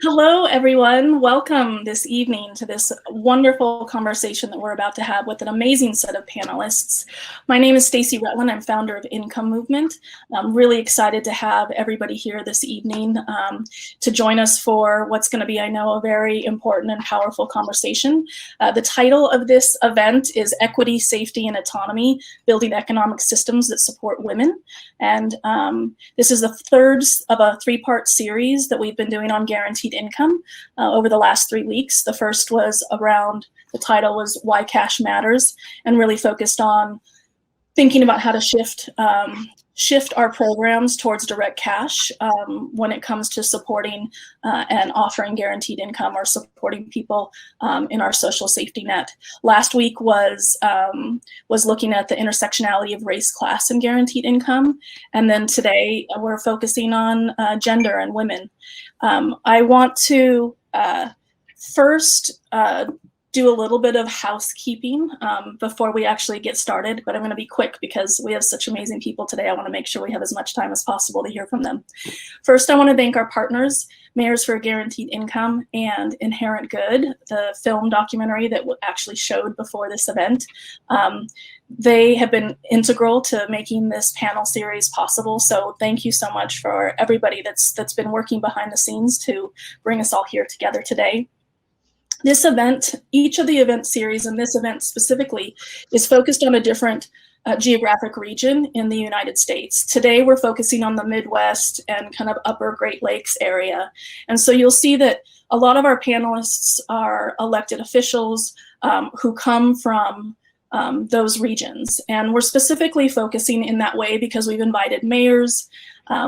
Hello, everyone. Welcome this evening to this wonderful conversation that we're about to have with an amazing set of panelists. My name is Stacey Rutland. I'm founder of Income Movement. I'm really excited to have everybody here this evening to join us for what's going to be, I know, a very important and powerful conversation. The title of this event is Equity, Safety, and Autonomy, Building Economic Systems that Support Women. And this is the third of a three-part series that we've been doing on guaranteed income over the last 3 weeks. The first was around, the title was Why Cash Matters, and really focused on thinking about how to shift our programs towards direct cash when it comes to supporting and offering guaranteed income or supporting people in our social safety net. Last week was looking at the intersectionality of race, class, and guaranteed income. And then today we're focusing on gender and women. I want to first do a little bit of housekeeping before we actually get started, but I'm going to be quick because we have such amazing people today. I want to make sure we have as much time as possible to hear from them. First, I want to thank our partners, Mayors for Guaranteed Income and Inherent Good, the film documentary that actually showed before this event. They have been integral to making this panel series possible. So thank you so much for everybody that's been working behind the scenes to bring us all here together today. This event, each of the event series and this event specifically, is focused on a different geographic region in the United States. Today, we're focusing on the Midwest and kind of upper Great Lakes area. And so you'll see that a lot of our panelists are elected officials who come from those regions. And we're specifically focusing in that way because we've invited mayors,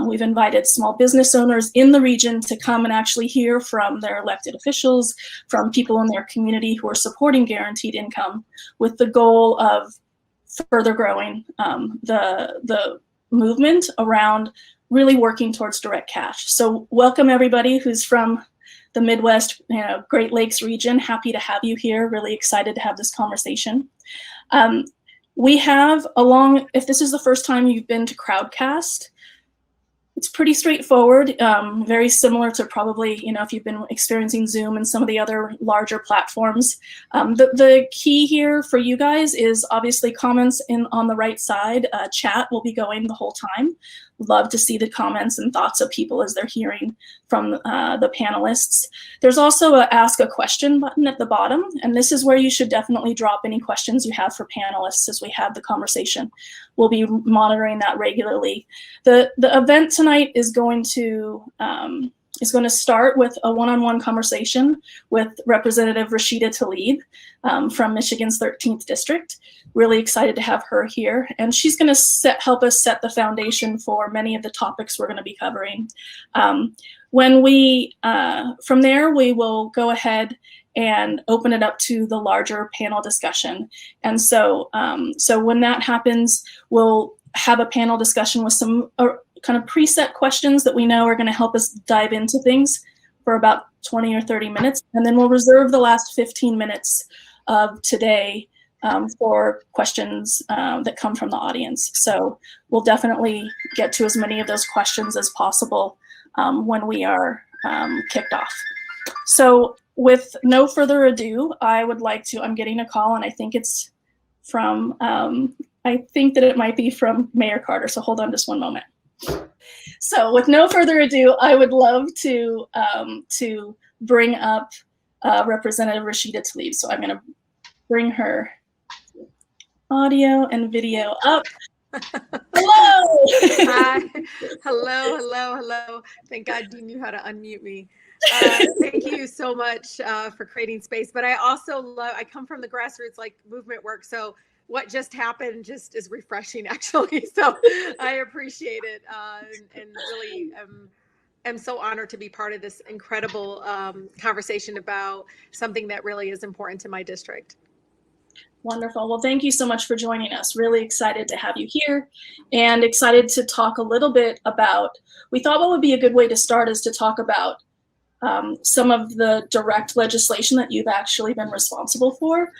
we've invited small business owners in the region to come and actually hear from their elected officials, from people in their community who are supporting guaranteed income, with the goal of further growing the movement around really working towards direct cash. So welcome everybody who's from the Midwest, Great Lakes region. Happy to have you here. Really excited to have this conversation. We have, if this is the first time you've been to Crowdcast, it's pretty straightforward, very similar to probably, if you've been experiencing Zoom and some of the other larger platforms. The key here for you guys is obviously comments on the right side. Chat will be going the whole time. Love to see the comments and thoughts of people as they're hearing from the panelists. There's also a Ask a Question button at the bottom, and this is where you should definitely drop any questions you have for panelists as we have the conversation. We'll be monitoring that regularly. The event tonight is going to start with a one-on-one conversation with Representative Rashida Tlaib from Michigan's 13th District. Really excited to have her here. And she's going to help us set the foundation for many of the topics we're going to be covering. From there, we will go ahead and open it up to the larger panel discussion. And so when that happens, we'll have a panel discussion with some kind of preset questions that we know are going to help us dive into things for about 20 or 30 minutes. And then we'll reserve the last 15 minutes of today for questions that come from the audience. So we'll definitely get to as many of those questions as possible when we are kicked off. So with no further ado, I'm getting a call, and I think it's from, I think that it might be from Mayor Carter. So hold on just one moment. So with no further ado, I would love to bring up Representative Rashida Tlaib. So I'm going to bring her audio and video up. Hello. Hi. Hello. Thank God you knew how to unmute me. Thank you so much for creating space. But I also I come from the grassroots movement work. So what just happened just is refreshing, actually. So I appreciate it and really am so honored to be part of this incredible conversation about something that really is important to my district. Wonderful. Well, thank you so much for joining us. Really excited to have you here and excited to talk a little bit about, we thought what would be a good way to start is to talk about some of the direct legislation that you've actually been responsible for.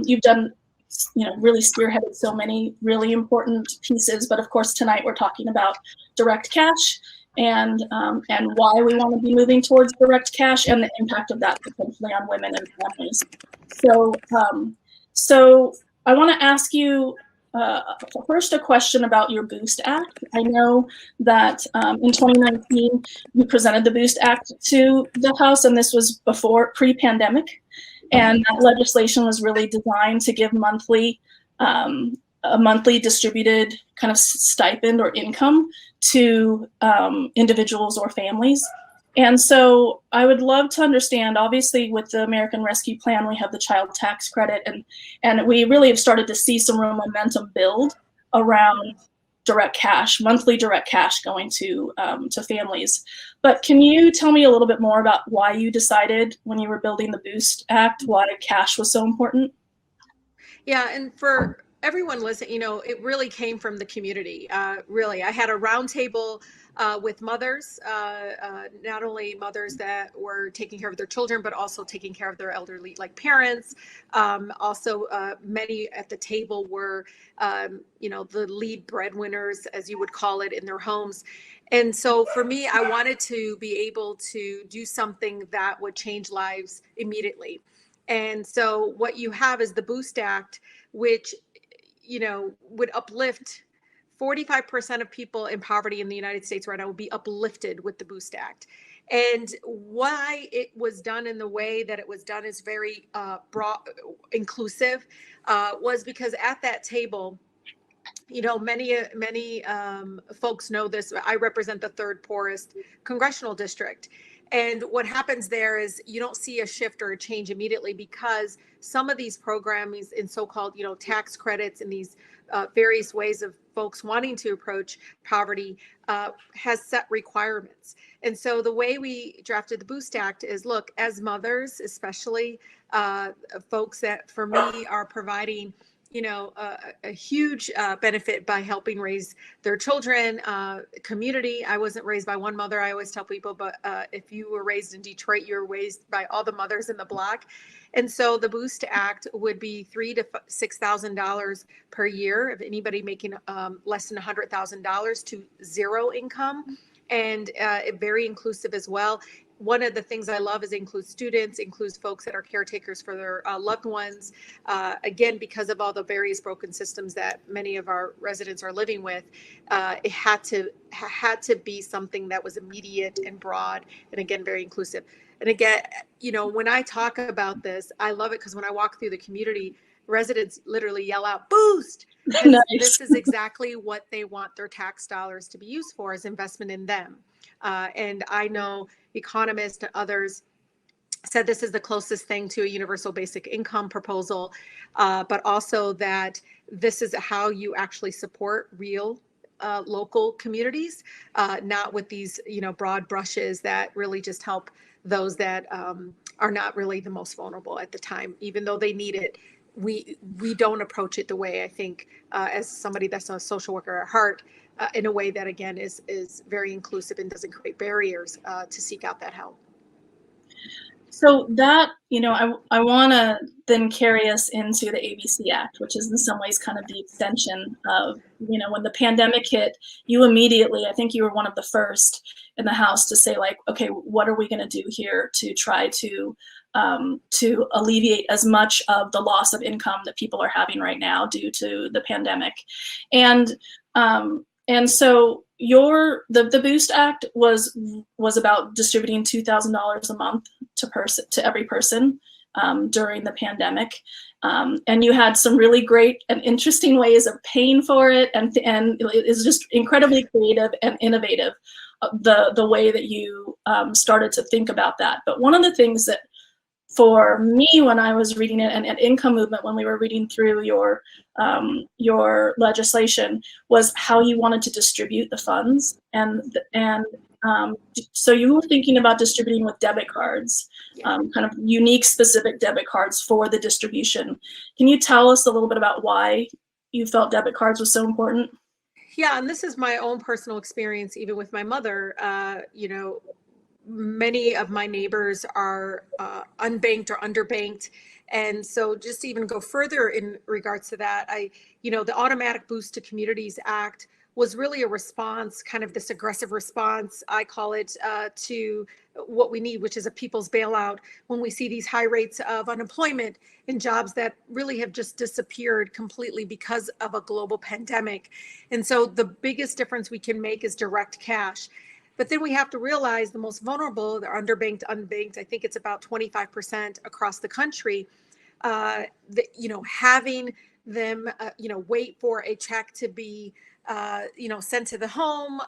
You've done, really spearheaded so many really important pieces, but of course tonight we're talking about direct cash and why we want to be moving towards direct cash and the impact of that potentially on women and families. So I want to ask you first a question about your Boost Act. I know that in 2019 you presented the Boost Act to the House, and this was before pre-pandemic, and that legislation was really designed to give a monthly distributed kind of stipend or income to individuals or families. And so I would love to understand, obviously with the American Rescue Plan, we have the child tax credit, and we really have started to see some real momentum build around direct cash, monthly direct cash going to families. But can you tell me a little bit more about why you decided when you were building the Boost Act, why cash was so important? Yeah, and for everyone listening, it really came from the community. Really, I had a roundtable with mothers, not only mothers that were taking care of their children, but also taking care of their elderly, like parents. Also, many at the table were, the lead breadwinners, as you would call it, in their homes. And so for me, I wanted to be able to do something that would change lives immediately. And so what you have is the Boost Act, which, would uplift 45% of people in poverty in the United States right now would be uplifted with the Boost Act. And why it was done in the way that it was done is very broad, inclusive, was because at that table, many folks know this. I represent the third poorest congressional district. And what happens there is you don't see a shift or a change immediately because some of these programs in so-called, tax credits and these various ways of folks wanting to approach poverty has set requirements. And so the way we drafted the Boost Act is, look, as mothers, especially folks that for me are providing a huge benefit by helping raise their children, community. I wasn't raised by one mother. I always tell people, but if you were raised in Detroit, you're raised by all the mothers in the block. And so the Boost Act would be $3,000 to $6,000 per year of anybody making less than $100,000 to zero income, and very inclusive as well. One of the things I love is it includes students, includes folks that are caretakers for their loved ones. Again, because of all the various broken systems that many of our residents are living with, it had to be something that was immediate and broad, and again, very inclusive. And again, when I talk about this, I love it because when I walk through the community, residents literally yell out, "Boost!" Because Nice. this is exactly what they want their tax dollars to be used for, is investment in them. And I know economists and others said this is the closest thing to a universal basic income proposal, but also that this is how you actually support real local communities, not with these broad brushes that really just help those that are not really the most vulnerable at the time, even though they need it. We don't approach it the way I think, as somebody that's a social worker at heart, in a way that again is very inclusive and doesn't create barriers to seek out that help. So that, I want to then carry us into the ABC Act, which is in some ways kind of the extension of, when the pandemic hit, you immediately, I think you were one of the first in the House to say, like, okay, what are we going to do here to try to alleviate as much of the loss of income that people are having right now due to the pandemic. And so the Boost Act was about distributing $2,000 a month to every person during the pandemic, and you had some really great and interesting ways of paying for it, and it is just incredibly creative and innovative, the way that you started to think about that. But one of the things that for me, when I was reading it, and Income Movement, when we were reading through your legislation, was how you wanted to distribute the funds, and so you were thinking about distributing with debit cards, kind of unique, specific debit cards for the distribution. Can you tell us a little bit about why you felt debit cards was so important? Yeah, and this is my own personal experience, even with my mother. Many of my neighbors are unbanked or underbanked. And so just to even go further in regards to that, the Automatic Boost to Communities Act was really a response, kind of this aggressive response, I call it, to what we need, which is a people's bailout, when we see these high rates of unemployment and jobs that really have just disappeared completely because of a global pandemic. And so the biggest difference we can make is direct cash. But then we have to realize the most vulnerable, the underbanked, unbanked, I think it's about 25% across the country, having them, wait for a check to be, sent to the home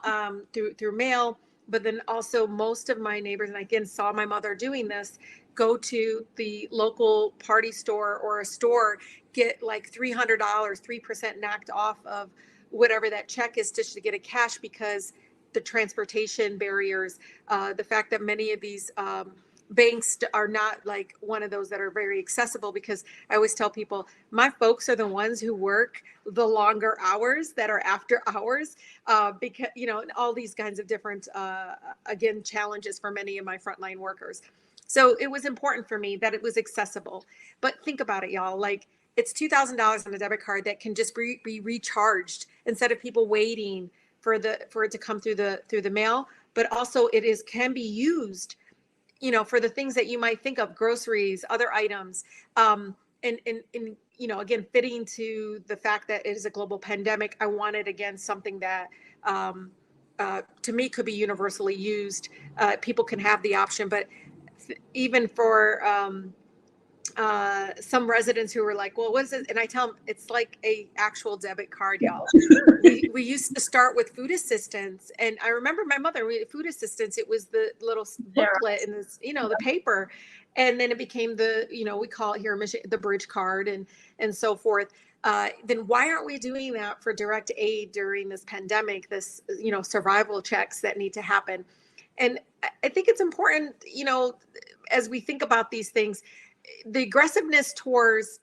through mail. But then also most of my neighbors, and I again saw my mother doing this, go to the local party store or a store, get like $300, 3% knocked off of whatever that check is to get a cash, because the transportation barriers, the fact that many of these banks are not like one of those that are very accessible, because I always tell people my folks are the ones who work the longer hours that are after hours, because, all these kinds of different, again, challenges for many of my frontline workers. So it was important for me that it was accessible. But think about it, y'all, like it's $2,000 on a debit card that can just be recharged instead of people waiting for it to come through the mail. But also can be used, for the things that you might think of, groceries, other items, and again, fitting to the fact that it is a global pandemic. I wanted, again, something that to me could be universally used. People can have the option, but even for some residents who were like, well, what is it? And I tell them it's like a actual debit card, y'all. we used to start with food assistance. And I remember my mother, food assistance, it was the little booklet and this, the paper. And then it became we call it here in Michigan, the bridge card and so forth. Then why aren't we doing that for direct aid during this pandemic, this, survival checks that need to happen? And I think it's important, as we think about these things, the aggressiveness towards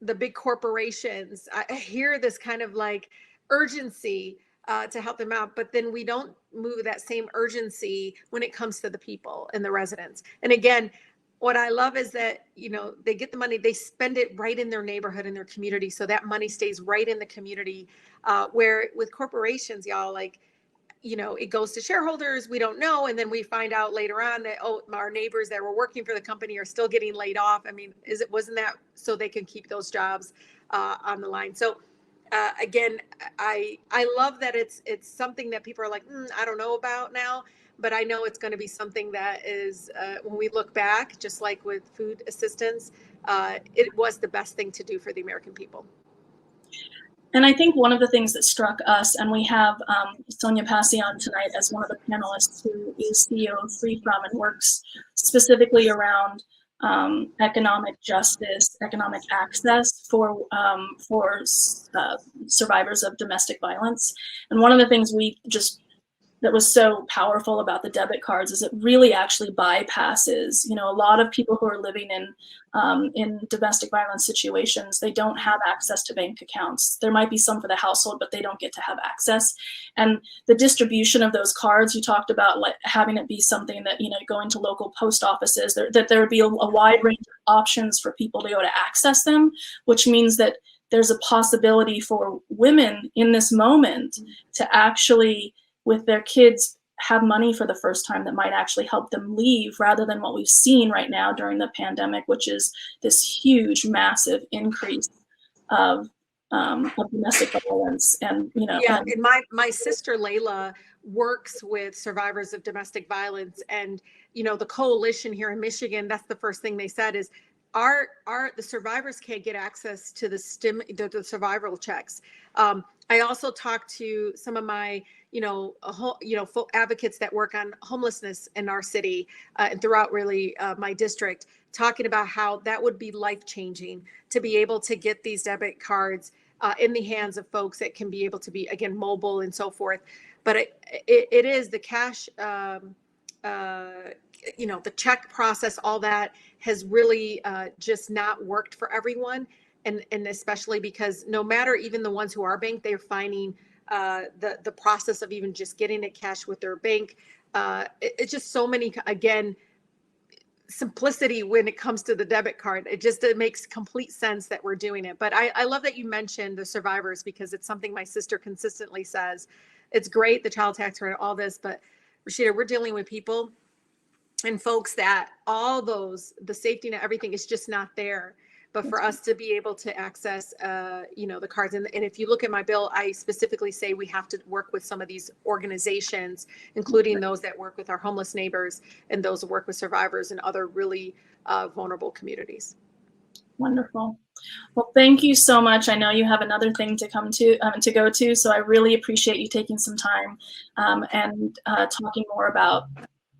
the big corporations, I hear this kind of like urgency to help them out, but then we don't move that same urgency when it comes to the people and the residents. And again, what I love is that, they get the money, they spend it right in their neighborhood, in their community. So that money stays right in the community, where with corporations, y'all, like, it goes to shareholders, we don't know. And then we find out later on that, our neighbors that were working for the company are still getting laid off. I mean, wasn't that so they can keep those jobs on the line? So again, I love that it's something that people are like, I don't know about now, but I know it's going to be something that is, when we look back, just like with food assistance, it was the best thing to do for the American people. And I think one of the things that struck us, and we have Sonia Passy on tonight as one of the panelists, who is CEO of Free From and works specifically around economic justice, economic access for survivors of domestic violence. And one of the things that was so powerful about the debit cards is it really actually bypasses, a lot of people who are living in domestic violence situations, they don't have access to bank accounts. There might be some for the household, but they don't get to have access. And the distribution of those cards, you talked about like having it be something that, going to local post offices, that there would be a wide range of options for people to go to access them, which means that there's a possibility for women in this moment to actually, with their kids, have money for the first time that might actually help them leave, rather than what we've seen right now during the pandemic, which is this huge, massive increase of domestic violence. And and my sister Layla works with survivors of domestic violence, and the coalition here in Michigan, that's the first thing they said is the survivors can't get access to the survival checks. I also talked to some of my advocates that work on homelessness in our city and throughout really my district, talking about how that would be life-changing to be able to get these debit cards in the hands of folks that can be able to be, again, mobile and so forth. But it is the cash, the check process, all that has really just not worked for everyone. And especially because no matter even the ones who are banked, they're finding the process of even just getting it cash with their bank. It's just so many, again, simplicity when it comes to the debit card. It makes complete sense that we're doing it. But I love that you mentioned the survivors, because it's something my sister consistently says. It's great, the child tax credit, all this, but Rashida, we're dealing with people and folks that all those, the safety net, everything is just not there. But for us to be able to access, the cards, and if you look at my bill, I specifically say we have to work with some of these organizations, including those that work with our homeless neighbors and those that work with survivors and other really vulnerable communities. Wonderful. Well, thank you so much. I know you have another thing to go to, so I really appreciate you taking some time and talking more about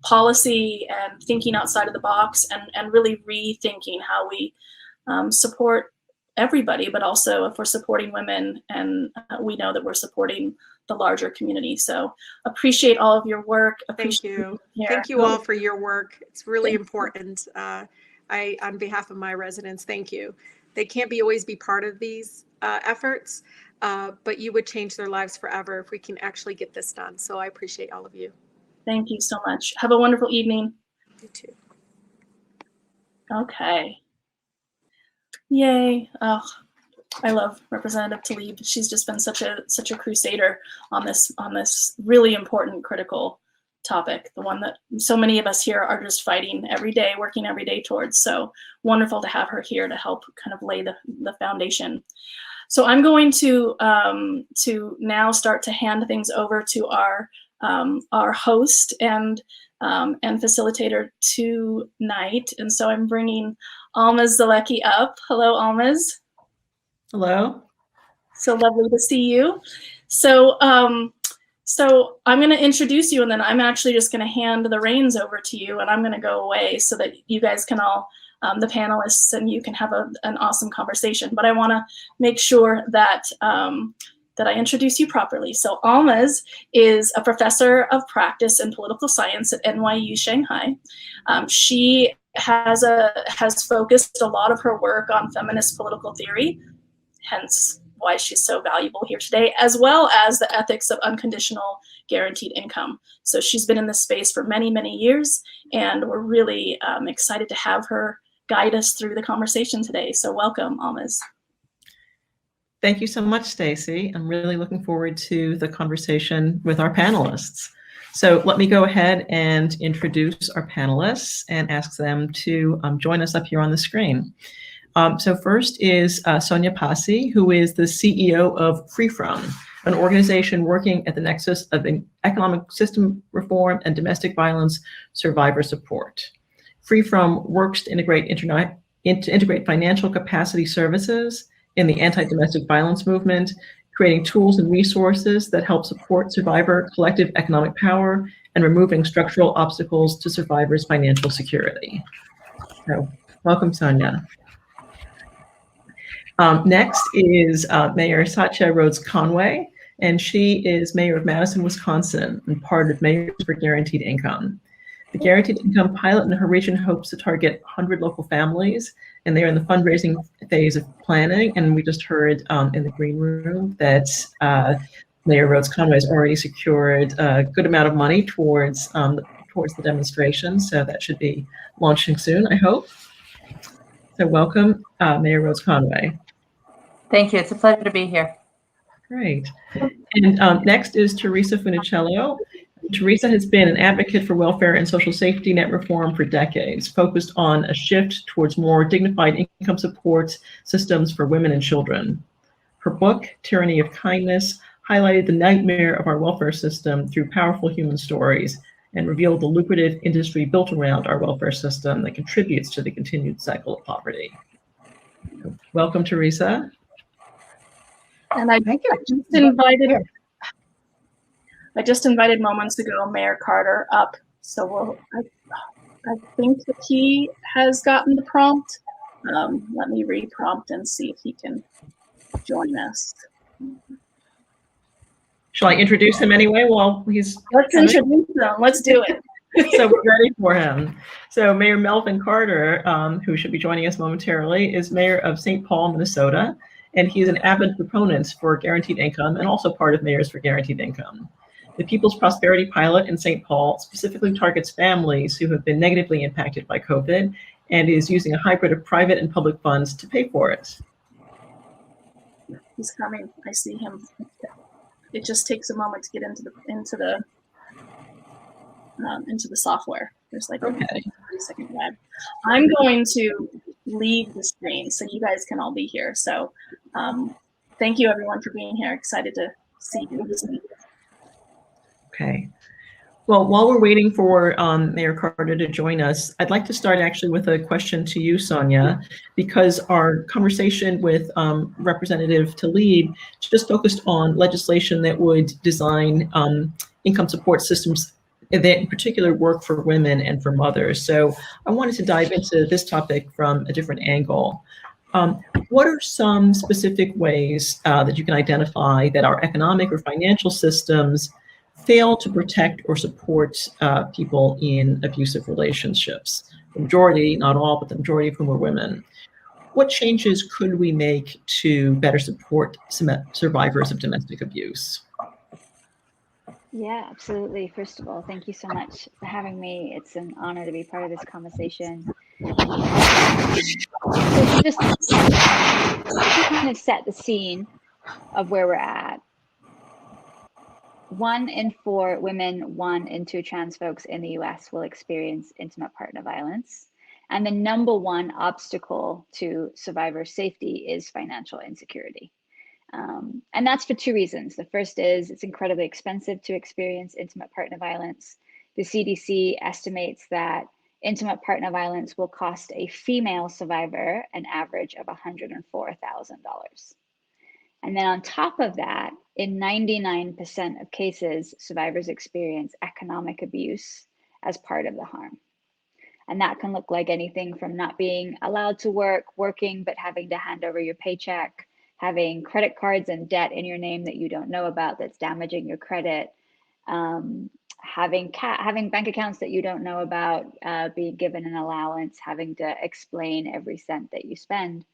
policy and thinking outside of the box, and really rethinking how we support everybody, but also if we're supporting women, and we know that we're supporting the larger community. So appreciate all of your work. Thank you. Thank you all for your work. It's really important. On behalf of my residents, thank you. They can't always be part of these efforts, but you would change their lives forever if we can actually get this done. So I appreciate all of you. Thank you so much. Have a wonderful evening. You too. Okay. Yay. Oh, I love Representative Tlaib. She's just been such a crusader on this really important, critical topic, the one that so many of us here are just fighting every day, working every day towards. So wonderful to have her here to help kind of lay the foundation. So I'm going to now start to hand things over to our host and facilitator tonight. And so I'm bringing Almaz Zelleke up. Hello, Almaz. Hello. So lovely to see you. So I'm going to introduce you, and then I'm actually just going to hand the reins over to you, and I'm going to go away so that you guys can all, the panelists, and you can have an awesome conversation. But I want to make sure that that I introduce you properly. So Almaz is a professor of practice in political science at NYU Shanghai. She has focused a lot of her work on feminist political theory, hence why she's so valuable here today, as well as the ethics of unconditional guaranteed income. So she's been in this space for many, many years, and we're really excited to have her guide us through the conversation today. So welcome, Almaz. Thank you so much, Stacy. I'm really looking forward to the conversation with our panelists. So let me go ahead and introduce our panelists and ask them to join us up here on the screen. So first is Sonia Passy, who is the CEO of Free From, an organization working at the nexus of economic system reform and domestic violence survivor support. Free From works to integrate financial capacity services in the anti-domestic violence movement, creating tools and resources that help support survivor collective economic power and removing structural obstacles to survivors' financial security. So, welcome, Sonia. Next is Mayor Satya Rhodes Conway, and she is mayor of Madison, Wisconsin, and part of Mayors for Guaranteed Income. The Guaranteed Income pilot in her region hopes to target 100 local families, and they are in the fundraising phase of planning. And we just heard in the green room that Mayor Rhodes Conway has already secured a good amount of money towards the demonstration, so that should be launching soon, I hope. So welcome, Mayor Rhodes Conway. Thank you. It's a pleasure to be here. Great. And next is Teresa Funicello. Teresa has been an advocate for welfare and social safety net reform for decades, focused on a shift towards more dignified income support systems for women and children. Her book, Tyranny of Kindness, highlighted the nightmare of our welfare system through powerful human stories and revealed the lucrative industry built around our welfare system that contributes to the continued cycle of poverty. Welcome, Teresa. And I just invited moments ago Mayor Carter up, so I think that he has gotten the prompt. Let me re-prompt and see if he can join us. Shall I introduce him anyway while he's Let's introduce him. Let's do it. So we're ready for him. So Mayor Melvin Carter, who should be joining us momentarily, is mayor of St. Paul, Minnesota, and he's an avid proponent for guaranteed income and also part of Mayors for Guaranteed Income. The People's Prosperity Pilot in St. Paul specifically targets families who have been negatively impacted by COVID and is using a hybrid of private and public funds to pay for it. He's coming. I see him. It just takes a moment to get into the software. There's like a 30-second lag. I'm going to leave the screen so you guys can all be here. So thank you everyone for being here. Excited to see you this week. Okay. Well, while we're waiting for Mayor Carter to join us, I'd like to start actually with a question to you, Sonia, because our conversation with Representative Tlaib just focused on legislation that would design income support systems that in particular work for women and for mothers. So I wanted to dive into this topic from a different angle. What are some specific ways that you can identify that our economic or financial systems fail to protect or support people in abusive relationships? The majority, not all, but the majority of whom are women. What changes could we make to better support survivors of domestic abuse? Yeah, absolutely. First of all, thank you so much for having me. It's an honor to be part of this conversation. So just to kind of set the scene of where we're at. 1 in 4 women, 1 in 2 trans folks in the US will experience intimate partner violence. And the #1 obstacle to survivor safety is financial insecurity. And that's for 2 reasons. The first is it's incredibly expensive to experience intimate partner violence. The CDC estimates that intimate partner violence will cost a female survivor an average of $104,000. And then on top of that, in 99% of cases, survivors experience economic abuse as part of the harm. And that can look like anything from not being allowed to work, working, but having to hand over your paycheck, having credit cards and debt in your name that you don't know about that's damaging your credit, having bank accounts that you don't know about, being given an allowance, having to explain every cent that you spend.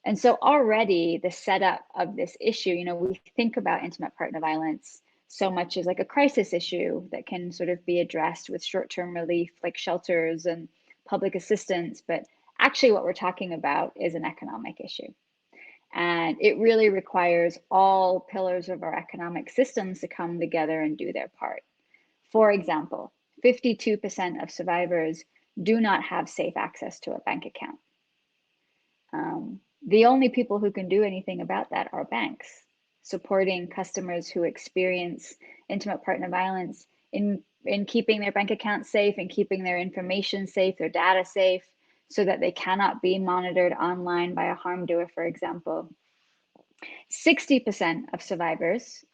And so already the setup of this issue, we think about intimate partner violence so much as like a crisis issue that can sort of be addressed with short-term relief like shelters and public assistance. But actually what we're talking about is an economic issue. And it really requires all pillars of our economic systems to come together and do their part. For example, 52% of survivors do not have safe access to a bank account. The only people who can do anything about that are banks, supporting customers who experience intimate partner violence in keeping their bank accounts safe and keeping their information safe, their data safe, so that they cannot be monitored online by a harm doer, for example. 60% of survivors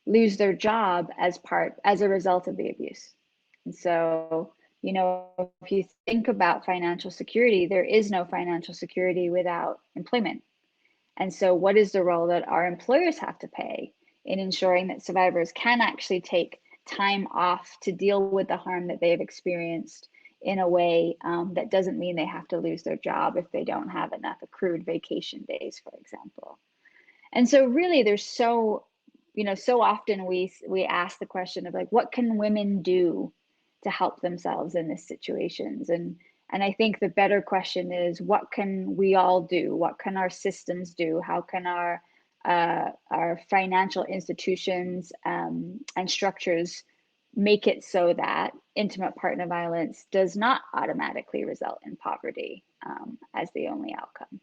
lose their job as a result of the abuse. And so, if you think about financial security, there is no financial security without employment. And so what is the role that our employers have to play in ensuring that survivors can actually take time off to deal with the harm that they've experienced in a way that doesn't mean they have to lose their job if they don't have enough accrued vacation days, for example. And so really there's so often we ask the question of like, what can women do to help themselves in these situations? And I think the better question is, what can we all do? What can our systems do? How can our financial institutions and structures make it so that intimate partner violence does not automatically result in poverty as the only outcome?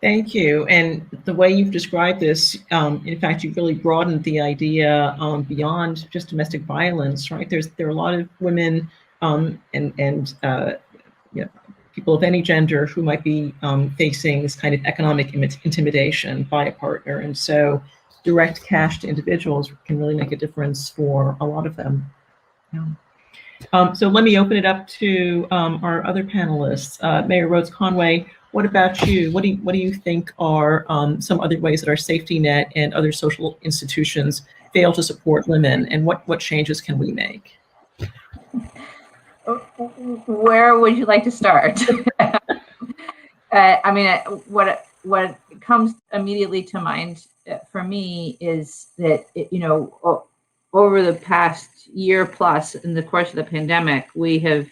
Thank you. And the way you've described this, in fact, you've really broadened the idea beyond just domestic violence, right? There are a lot of women and people of any gender who might be facing this kind of economic intimidation by a partner. And so direct cash to individuals can really make a difference for a lot of them. Yeah. So let me open it up to our other panelists. Mayor Rhodes-Conway, what about you? What do you think are some other ways that our safety net and other social institutions fail to support women, and what changes can we make? Where would you like to start? I mean, what comes immediately to mind for me is that, over the past year plus in the course of the pandemic, we have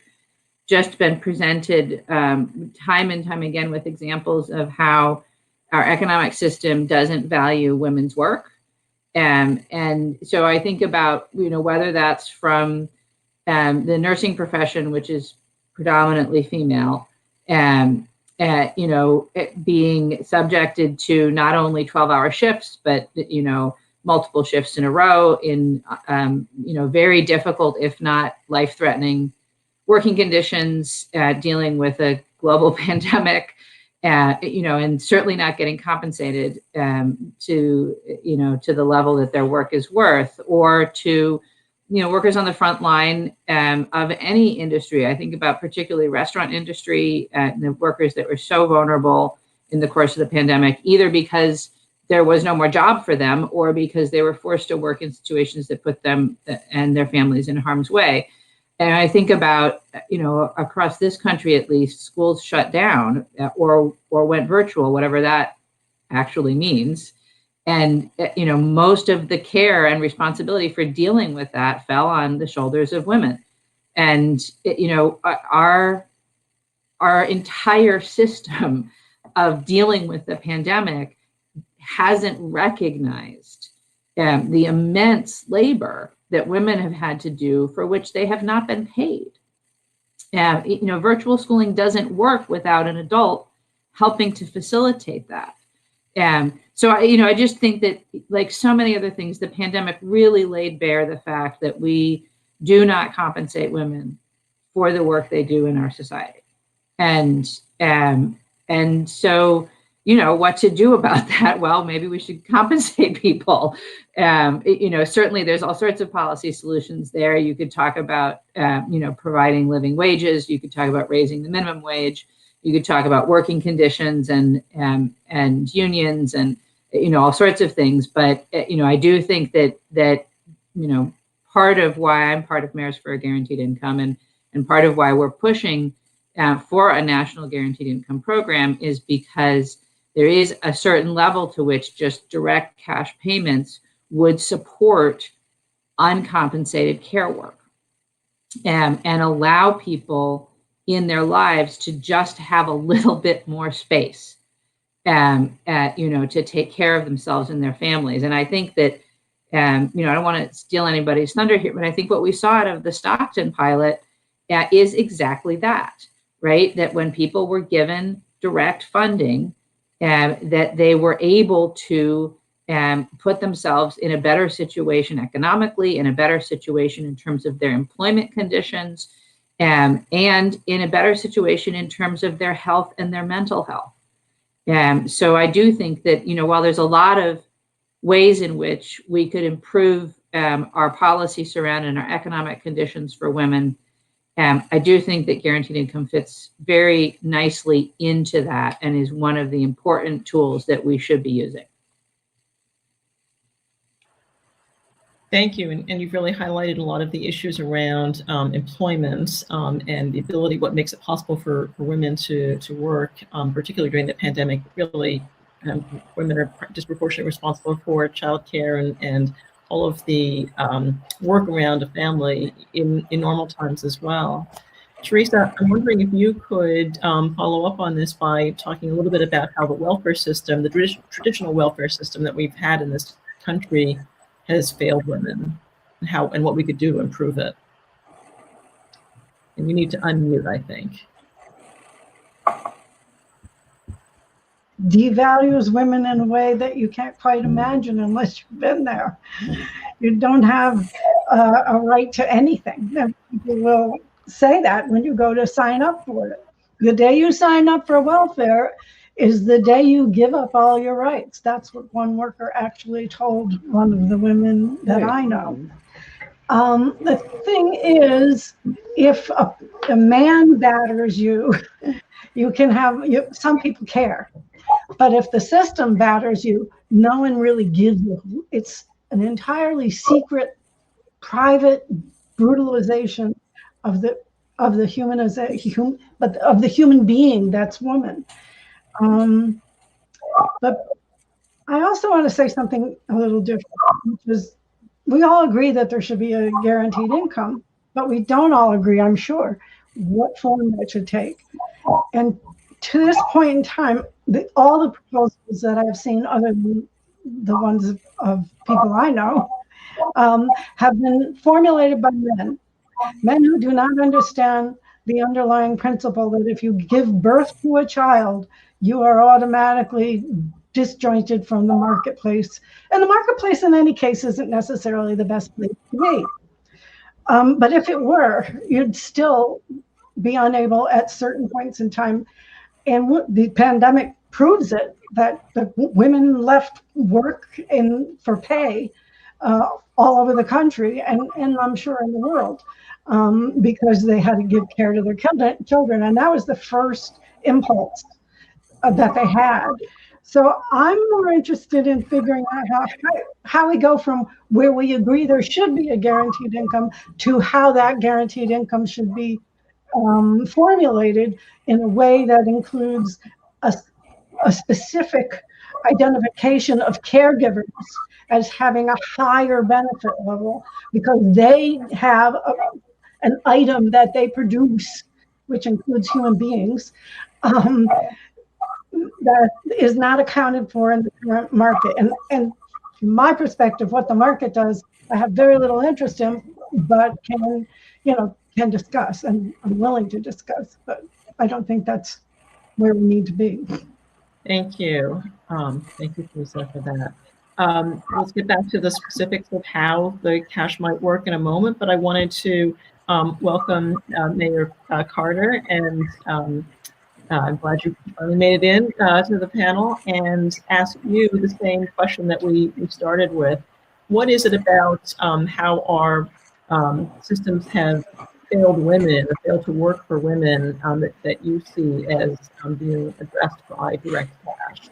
just been presented time and time again with examples of how our economic system doesn't value women's work. And so I think about, whether that's from the nursing profession, which is predominantly female, being subjected to not only 12-hour shifts, but, multiple shifts in a row in, very difficult, if not life-threatening working conditions, dealing with a global pandemic, and certainly not getting compensated to the level that their work is worth, or to, workers on the front line of any industry. I think about particularly restaurant industry, the workers that were so vulnerable in the course of the pandemic, either because there was no more job for them or because they were forced to work in situations that put them and their families in harm's way. And I think about, across this country, at least, schools shut down or went virtual, whatever that actually means. And, most of the care and responsibility for dealing with that fell on the shoulders of women. And, our entire system of dealing with the pandemic hasn't recognized the immense labor that women have had to do for which they have not been paid. Virtual schooling doesn't work without an adult helping to facilitate that. So I just think that, like so many other things, the pandemic really laid bare the fact that we do not compensate women for the work they do in our society. And so, what to do about that? Well, maybe we should compensate people. Certainly there's all sorts of policy solutions there. You could talk about, providing living wages. You could talk about raising the minimum wage. You could talk about working conditions and unions and, all sorts of things. But, I do think that part of why I'm part of Mayors for a Guaranteed Income and part of why we're pushing for a national guaranteed income program is because there is a certain level to which just direct cash payments would support uncompensated care work and allow people in their lives to just have a little bit more space, to take care of themselves and their families. And I think that, I don't want to steal anybody's thunder here, but I think what we saw out of the Stockton pilot is exactly that, right? That when people were given direct funding, that they were able to put themselves in a better situation economically, in a better situation in terms of their employment conditions, and in a better situation in terms of their health and their mental health. So I do think that, while there's a lot of ways in which we could improve our policy surrounding our economic conditions for women, I do think that guaranteed income fits very nicely into that and is one of the important tools that we should be using. Thank you. And you've really highlighted a lot of the issues around employment and the ability, what makes it possible for women to work, particularly during the pandemic. Really, women are disproportionately responsible for childcare and all of the work around a family in normal times as well. Teresa, I'm wondering if you could follow up on this by talking a little bit about how the welfare system, the traditional welfare system that we've had in this country, has failed women, and what we could do to improve it. And you need to unmute, I think. Devalues women in a way that you can't quite imagine unless you've been there. You don't have a right to anything. People will say that when you go to sign up for it. The day you sign up for welfare is the day you give up all your rights. That's what one worker actually told one of the women that I know. The thing is, if a man batters you, you can have, some people care. But if the system batters you, no one really gives you. It's an entirely secret, private brutalization of the humanization, but of the human being that's woman. But I also want to say something a little different, which is we all agree that there should be a guaranteed income, but we don't all agree, I'm sure, what form that should take. And to this point in time, all the proposals that I've seen, other than the ones of people I know, have been formulated by men who do not understand the underlying principle that if you give birth to a child, you are automatically disjointed from the marketplace. And the marketplace, in any case, isn't necessarily the best place to be. But if it were, you'd still be unable at certain points in time. And the pandemic proves it, that the women left work for pay all over the country and I'm sure in the world because they had to give care to their children. And that was the first impulse that they had. So I'm more interested in figuring out how we go from where we agree there should be a guaranteed income to how that guaranteed income should be formulated in a way that includes a specific identification of caregivers as having a higher benefit level because they have an item that they produce, which includes human beings, that is not accounted for in the current market. And from my perspective, what the market does, I have very little interest in, but can discuss, and I'm willing to discuss, but I don't think that's where we need to be. Thank you. Thank you, Lisa, for that. Let's get back to the specifics of how the cash might work in a moment, but I wanted to welcome Mayor Carter, and I'm glad you finally made it in to the panel, and ask you the same question that we started with. What is it about how our systems have failed women, or failed to work for women, that you see as being addressed by direct cash?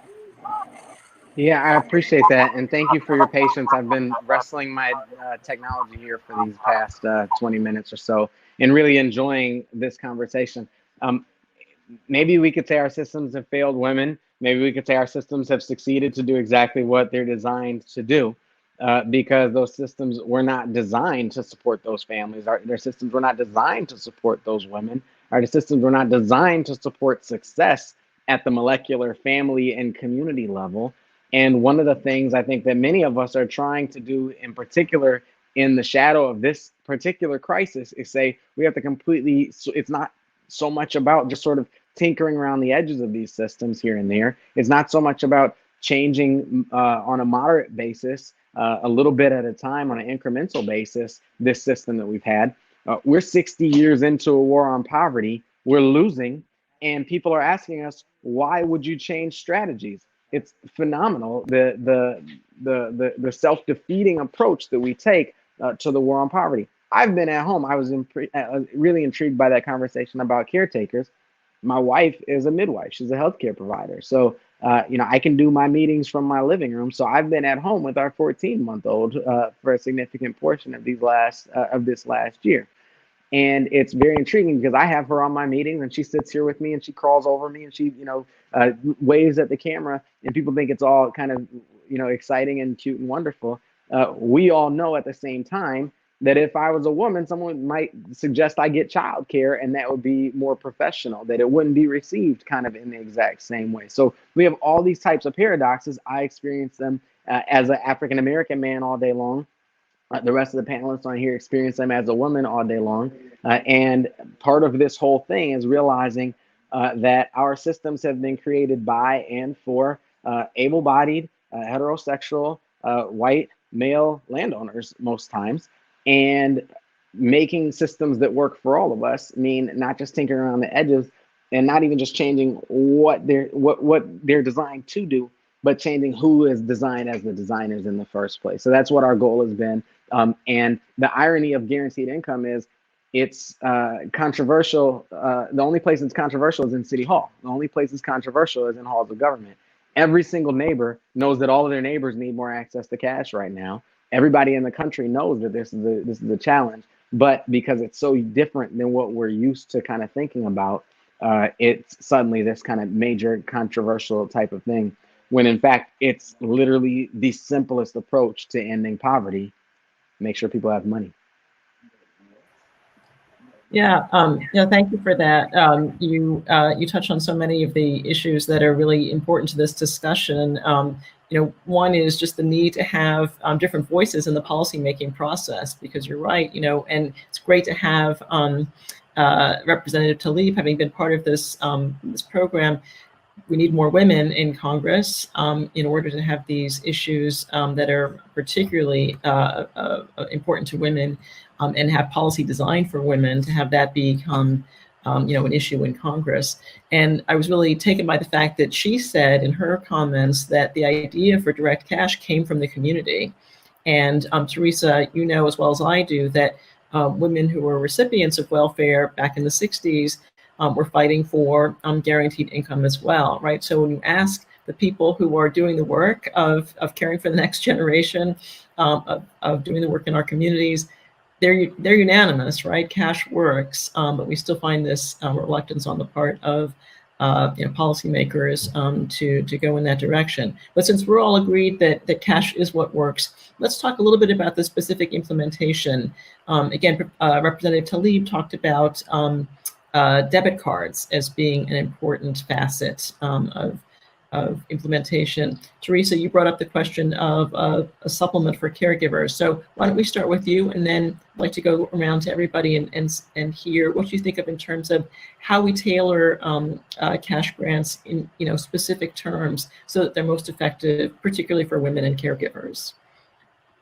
Yeah, I appreciate that. And thank you for your patience. I've been wrestling my technology here for these past 20 minutes or so and really enjoying this conversation. Maybe we could say our systems have failed women. Maybe we could say our systems have succeeded to do exactly what they're designed to do, because those systems were not designed to support those families. Their systems were not designed to support those women. Our systems were not designed to support success at the molecular family and community level. And one of the things I think that many of us are trying to do, in particular in the shadow of this particular crisis, is say we have to completely, it's not so much about just sort of tinkering around the edges of these systems here and there. It's not so much about changing on a moderate basis, a little bit at a time, on an incremental basis, this system that we've had. We're 60 years into a war on poverty. We're losing, and people are asking us, why would you change strategies? It's phenomenal, the self-defeating approach that we take to the war on poverty. I've been at home. I was really intrigued by that conversation about caretakers. My wife is a midwife. She's a healthcare provider. So, I can do my meetings from my living room. So I've been at home with our 14-month-old for a significant portion of this last year. And it's very intriguing because I have her on my meetings and she sits here with me and she crawls over me and she, waves at the camera, and people think it's all kind of, exciting and cute and wonderful. We all know at the same time that if I was a woman, someone might suggest I get childcare, and that would be more professional, that it wouldn't be received kind of in the exact same way. So we have all these types of paradoxes. I experience them as an African-American man all day long. The rest of the panelists on here experience them as a woman all day long. And part of this whole thing is realizing that our systems have been created by and for able-bodied, heterosexual, white, male landowners most times. And making systems that work for all of us mean not just tinkering around the edges and not even just changing what they're designed to do, but changing who is designed as the designers in the first place. So that's what our goal has been. And the irony of guaranteed income is it's controversial. The only place it's controversial is in City Hall. The only place it's controversial is in halls of government. Every single neighbor knows that all of their neighbors need more access to cash right now. Everybody in the country knows that this is a challenge, but because it's so different than what we're used to kind of thinking about, it's suddenly this kind of major controversial type of thing. when in fact it's literally the simplest approach to ending poverty. Make sure people have money. Yeah, thank you for that. You touched on so many of the issues that are really important to this discussion. One is just the need to have different voices in the policymaking process, because you're right, and it's great to have Representative Tlaib having been part of this this program. We need more women in Congress in order to have these issues that are particularly important to women, and have policy designed for women, to have that become an issue in Congress. And I was really taken by the fact that she said in her comments that the idea for direct cash came from the community. And Teresa, you know as well as I do that women who were recipients of welfare back in the 60s were fighting for guaranteed income as well, right? So when you ask the people who are doing the work of caring for the next generation, of doing the work in our communities, they're unanimous, right? Cash works, but we still find this reluctance on the part of policymakers to go in that direction. But since we're all agreed that cash is what works, let's talk a little bit about the specific implementation. Again, Representative Tlaib talked about debit cards as being an important facet of implementation. Teresa, you brought up the question of a supplement for caregivers. So why don't we start with you, and then I'd like to go around to everybody and hear what you think of in terms of how we tailor cash grants in specific terms so that they're most effective, particularly for women and caregivers.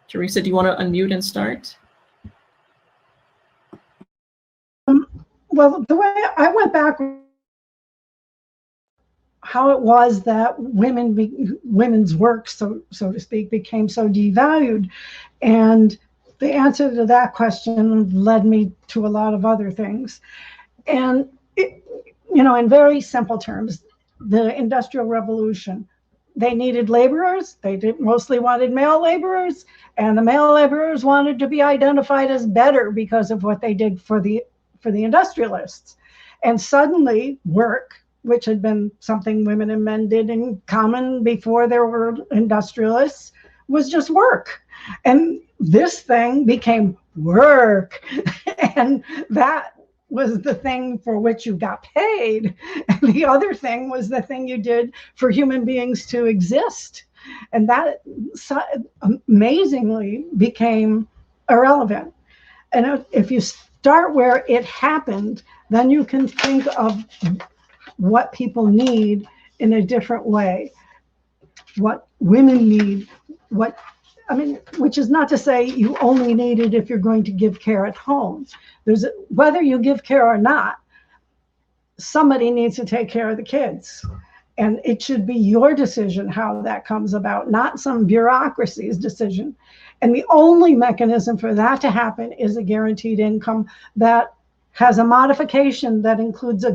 Teresa, do you want to unmute and start? Well, the way I went back, how it was that women's work, so to speak, became so devalued, and the answer to that question led me to a lot of other things. And in very simple terms, the Industrial Revolution, they needed laborers. They mostly wanted male laborers, and the male laborers wanted to be identified as better because of what they did for the industrialists. And suddenly work, which had been something women and men did in common before there were industrialists, was just work. And this thing became work. And that was the thing for which you got paid. And the other thing was the thing you did for human beings to exist. And that amazingly became irrelevant. And if you start where it happened, then you can think of what people need in a different way, what women need, which is not to say you only need it if you're going to give care at home. Whether you give care or not, somebody needs to take care of the kids. And it should be your decision how that comes about, not some bureaucracy's decision. And the only mechanism for that to happen is a guaranteed income that has a modification that includes a